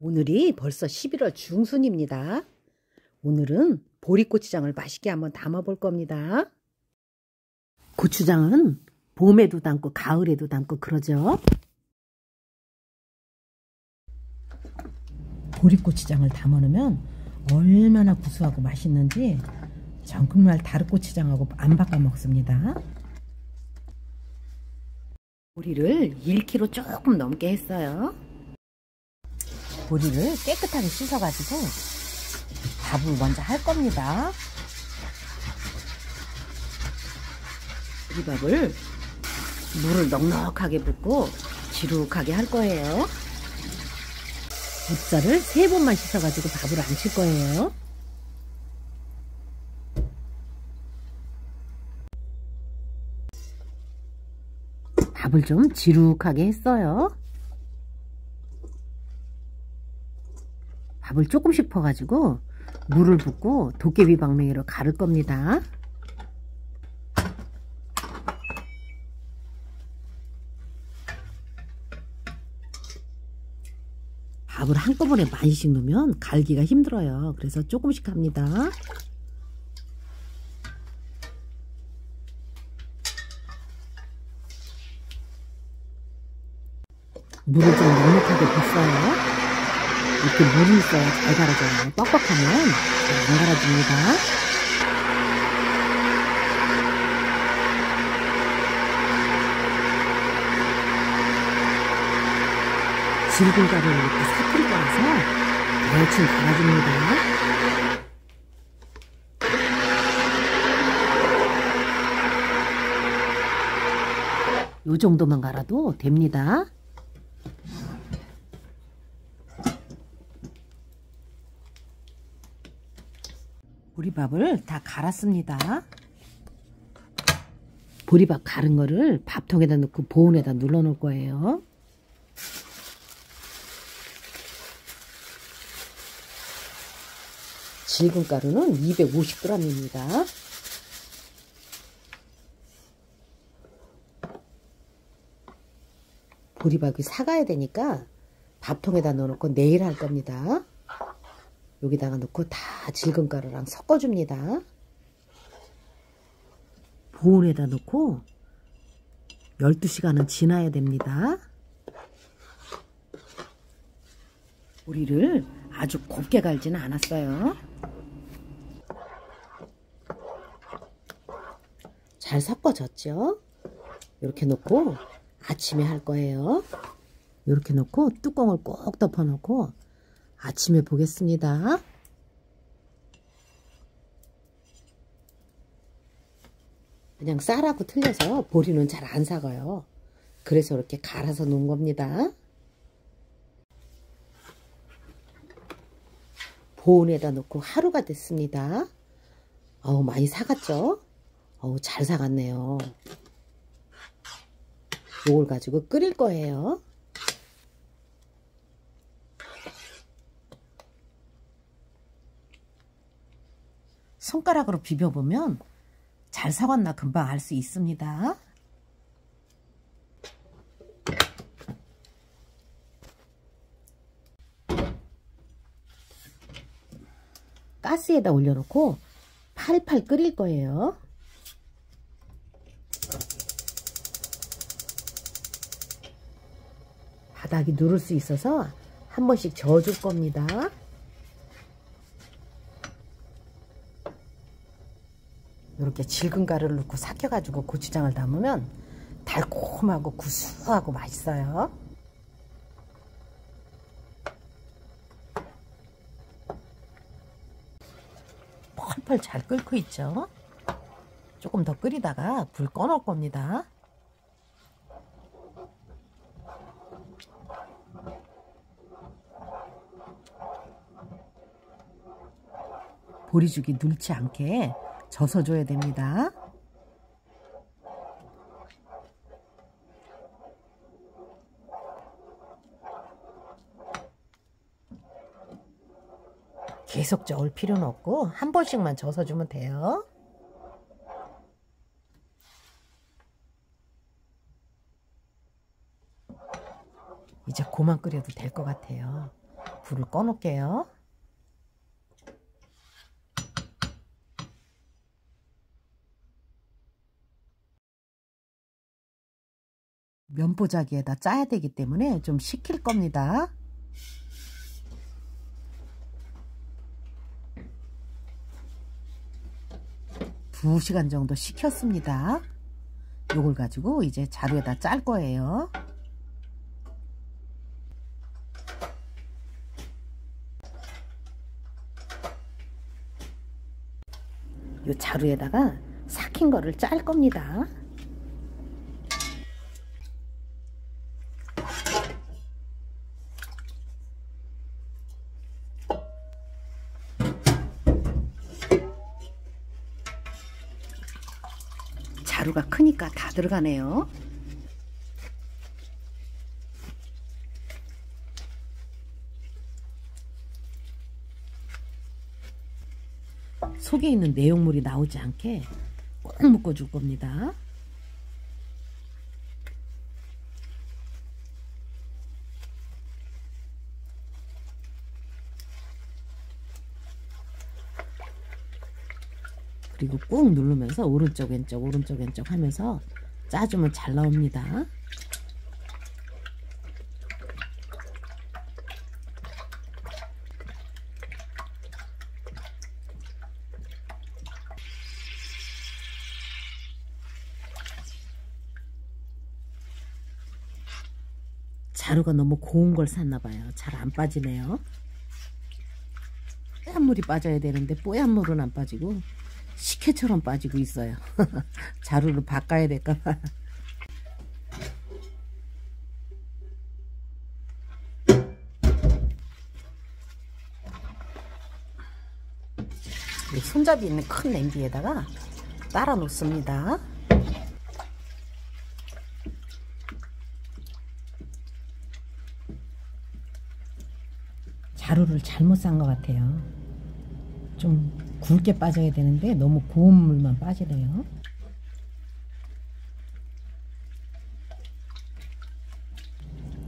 오늘이 벌써 11월 중순입니다. 오늘은 보리고추장을 맛있게 한번 담아 볼 겁니다. 고추장은 봄에도 담고 가을에도 담고 그러죠. 보리고추장을 담아 놓으면 얼마나 구수하고 맛있는지 정말 다르고추장하고 안 바꿔 먹습니다. 보리를 1kg 조금 넘게 했어요. 보리를 깨끗하게 씻어가지고 밥을 먼저 할 겁니다. 보리밥을 물을 넉넉하게 붓고 지룩하게 할 거예요. 붓살을 3번만 씻어가지고 밥을 안 칠 거예요. 밥을 좀 지룩하게 했어요. 밥을 조금씩 퍼가지고 물을 붓고 도깨비 방망이로 가를 겁니다. 밥을 한꺼번에 많이씩 넣으면 갈기가 힘들어요. 그래서 조금씩 합니다. 물을 좀 넉넉하게 붓어요. 이렇게 물이 있어야 잘 갈아져요. 뻑뻑하면 안 갈아집니다. 질긴 가루를 이렇게 사투리 꺼내서 대충 갈아줍니다. 요 정도만 갈아도 됩니다. 보리밥을 다 갈았습니다. 보리밥 갈은 거를 밥통에다 넣고 보온에다 눌러 놓을 거예요. 질근 가루는 250g입니다. 보리밥이 삭아야 되니까 밥통에다 넣어놓고 내일 할 겁니다. 여기다가 넣고 다 질근 가루랑 섞어줍니다. 보온에다 넣고 12시간은 지나야 됩니다. 보리를 아주 곱게 갈지는 않았어요. 잘 섞어졌죠? 이렇게 놓고 아침에 할 거예요. 이렇게 놓고 뚜껑을 꼭 덮어 놓고 아침에 보겠습니다. 그냥 쌀하고 틀려서 보리는 잘 안 삭아요. 그래서 이렇게 갈아서 놓은 겁니다. 보온에다 넣고 하루가 됐습니다. 어우, 많이 삭았죠? 어우, 잘 삭았네요. 요걸 가지고 끓일 거예요. 손가락으로 비벼보면 잘 삭았나 금방 알 수 있습니다. 가스에다 올려놓고 팔팔 끓일 거예요. 바닥이 누를 수 있어서 한 번씩 저어줄 겁니다. 이렇게 질근 가루를 넣고 삭혀가지고 고추장을 담으면 달콤하고 구수하고 맛있어요. 펄펄 잘 끓고 있죠? 조금 더 끓이다가 불 꺼놓을 겁니다. 보리죽이 눌지 않게 져서줘야 됩니다. 계속 저을 필요는 없고 한 번씩만 져서주면 돼요. 이제 그만 끓여도 될 것 같아요. 불을 꺼 놓을게요. 면보자기에다 짜야 되기 때문에 좀 식힐 겁니다. 두 시간 정도 식혔습니다. 요걸 가지고 이제 자루에다 짤 거예요. 요 자루에다가 삭힌 거를 짤 겁니다. 자루가 크니까 다 들어가네요. 속에 있는 내용물이 나오지 않게 꼭 묶어줄 겁니다. 그리고 꾹 누르면서 오른쪽 왼쪽 오른쪽 왼쪽 하면서 짜주면 잘 나옵니다. 자루가 너무 고운 걸 샀나봐요. 잘 안 빠지네요. 뽀얀 물이 빠져야 되는데 뽀얀 물은 안 빠지고 식혜처럼 빠지고 있어요. 자루를 바꿔야 될까봐. 손잡이 있는 큰 냄비에다가 따라 놓습니다. 자루를 잘못 산 것 같아요. 좀 굵게 빠져야 되는데 너무 고운 물만 빠지네요.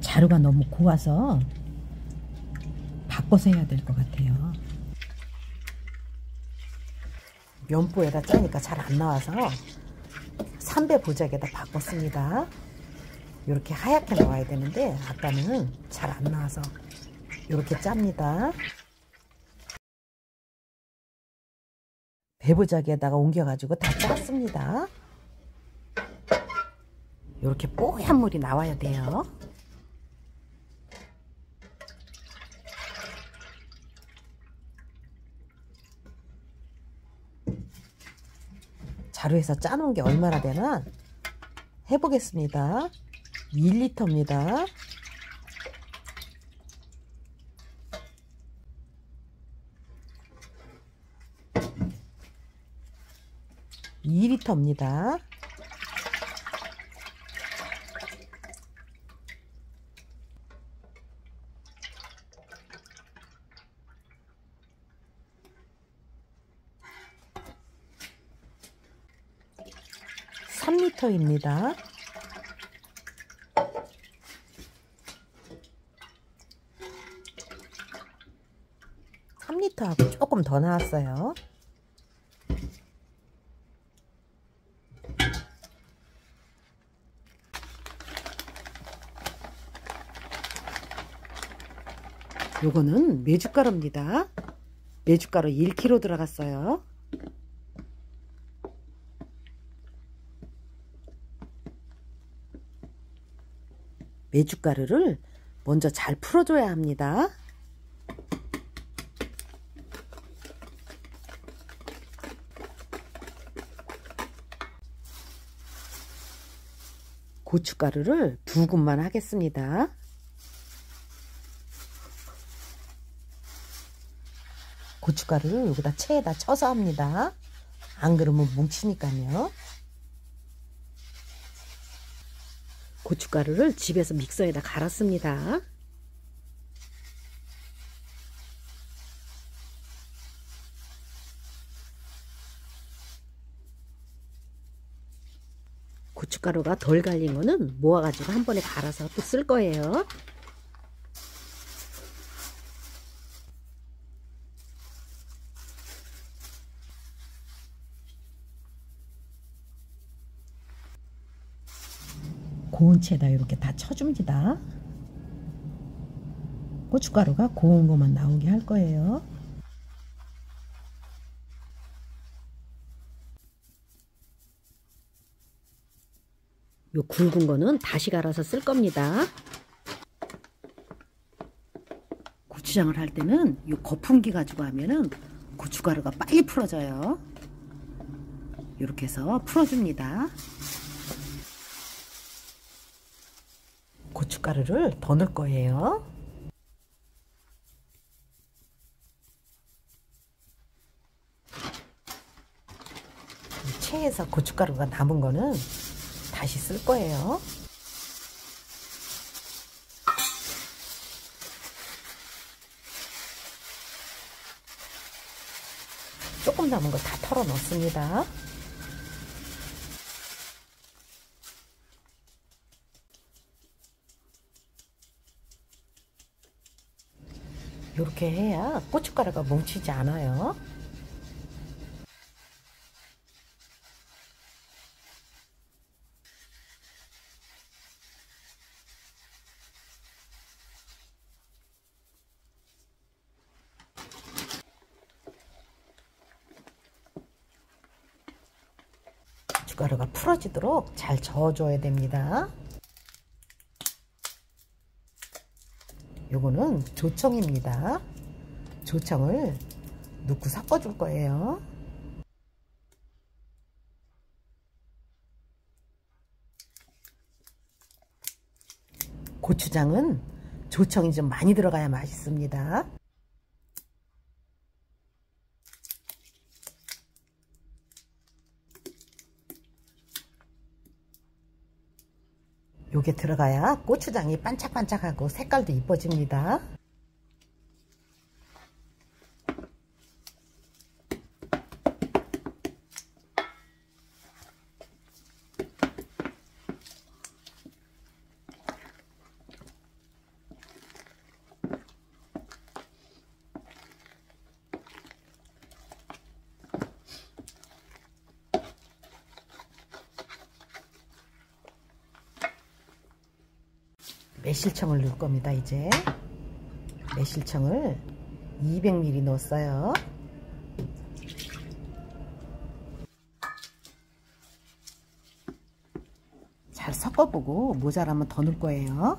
자루가 너무 고와서 바꿔서 해야 될 것 같아요. 면보에다 짜니까 잘 안 나와서 삼배 보자기에다 바꿨습니다. 이렇게 하얗게 나와야 되는데 아까는 잘 안 나와서 이렇게 짭니다. 배보자기에다가 옮겨가지고 다 짰습니다. 이렇게 뽀얀 물이 나와야 돼요. 자루에서 짜놓은 게 얼마나 되나 해보겠습니다. 1리터입니다. (2리터입니다) (3리터입니다) 3리터하고 조금 더 나왔어요. 요거는 메주가루입니다. 메주가루 1kg 들어갔어요. 메주가루를 먼저 잘 풀어줘야 합니다. 고춧가루를 2군만 하겠습니다. 고춧가루를 여기다 체에다 쳐서 합니다. 안 그러면 뭉치니까요. 고춧가루를 집에서 믹서에다 갈았습니다. 고춧가루가 덜 갈린 거는 모아가지고 한 번에 갈아서 또 쓸 거예요. 고운 채에다 이렇게 다 쳐줍니다. 고춧가루가 고운 것만 나오게 할 거예요. 요 굵은 거는 다시 갈아서 쓸 겁니다. 고추장을 할 때는 요 거품기 가지고 하면은 고춧가루가 빨리 풀어져요. 이렇게 해서 풀어줍니다. 고춧가루를 더 넣을 거예요. 체에서 고춧가루가 남은 거는 다시 쓸 거예요. 조금 남은 거 다 털어 넣습니다. 이렇게 해야 고춧가루가 뭉치지 않아요. 고춧가루가 풀어지도록 잘 저어줘야 됩니다. 요거는 조청입니다. 조청을 넣고 섞어줄 거예요. 고추장은 조청이 좀 많이 들어가야 맛있습니다. 요게 들어가야 고추장이 반짝반짝하고 색깔도 이뻐집니다. 매실청을 넣을 겁니다. 이제 매실청을 200ml 넣었어요. 잘 섞어보고 모자라면 더 넣을 거예요.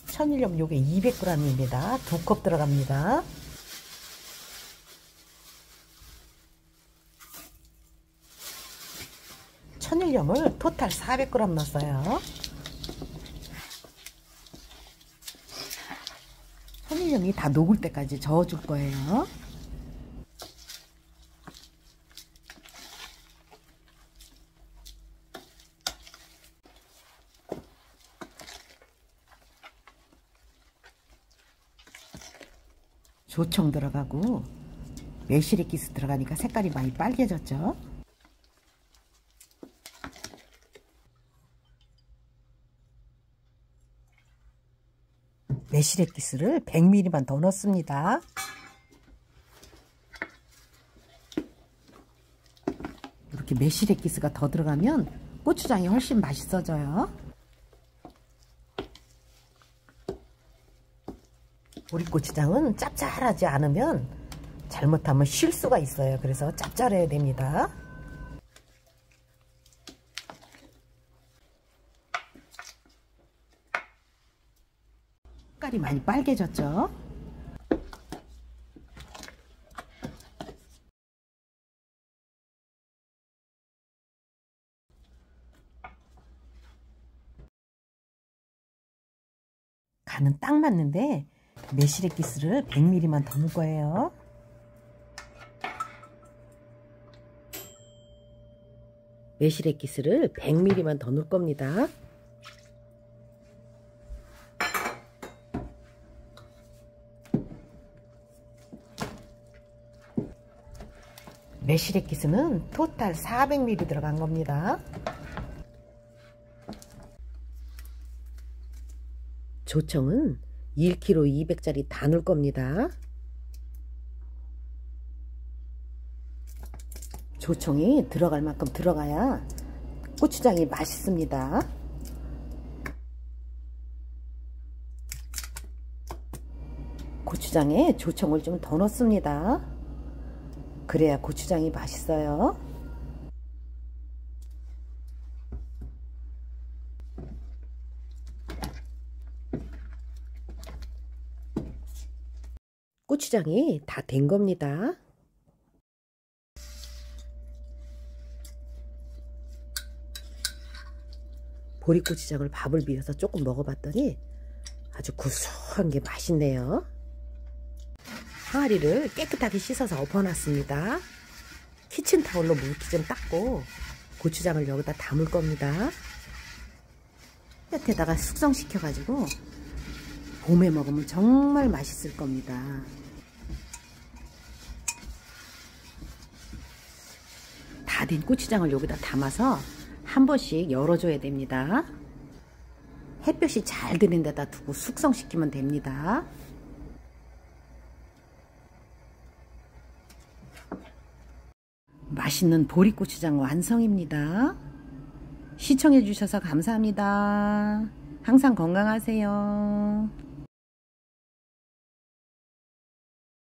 천일염 요게 200g입니다. 2컵 들어갑니다. 천일염을 토탈 400g 넣었어요. 천일염이 다 녹을 때까지 저어줄 거예요. 조청 들어가고 매실액기스 들어가니까 색깔이 많이 빨개졌죠. 매실액기스를 100ml만 더 넣습니다. 이렇게 매실액기스가 더 들어가면 고추장이 훨씬 맛있어져요. 보리고추장은 짭짤하지 않으면 잘못하면 쉴 수가 있어요. 그래서 짭짤해야 됩니다. 색깔이 많이 빨개졌죠? 간은 딱 맞는데 매실액기스를 100ml만 더 넣을 거예요. 매실액기스를 100ml만 더 넣을 겁니다. 매실액기스는 토탈 400ml 들어간 겁니다. 조청은 1kg 200짜리 다 넣을 겁니다. 조청이 들어갈 만큼 들어가야 고추장이 맛있습니다. 고추장에 조청을 좀 더 넣습니다. 그래야 고추장이 맛있어요. 고추장이 다 된 겁니다. 보리고추장을 밥을 비벼서 조금 먹어봤더니 아주 구수한 게 맛있네요. 항아리를 깨끗하게 씻어서 엎어놨습니다. 키친타올로 물기 좀 닦고 고추장을 여기다 담을 겁니다. 햇볕에다가 숙성시켜 가지고 봄에 먹으면 정말 맛있을 겁니다. 다 된 고추장을 여기다 담아서 한 번씩 열어줘야 됩니다. 햇볕이 잘 드는 데다 두고 숙성시키면 됩니다. 맛있는 보리고추장 완성입니다. 시청해 주셔서 감사합니다. 항상 건강하세요.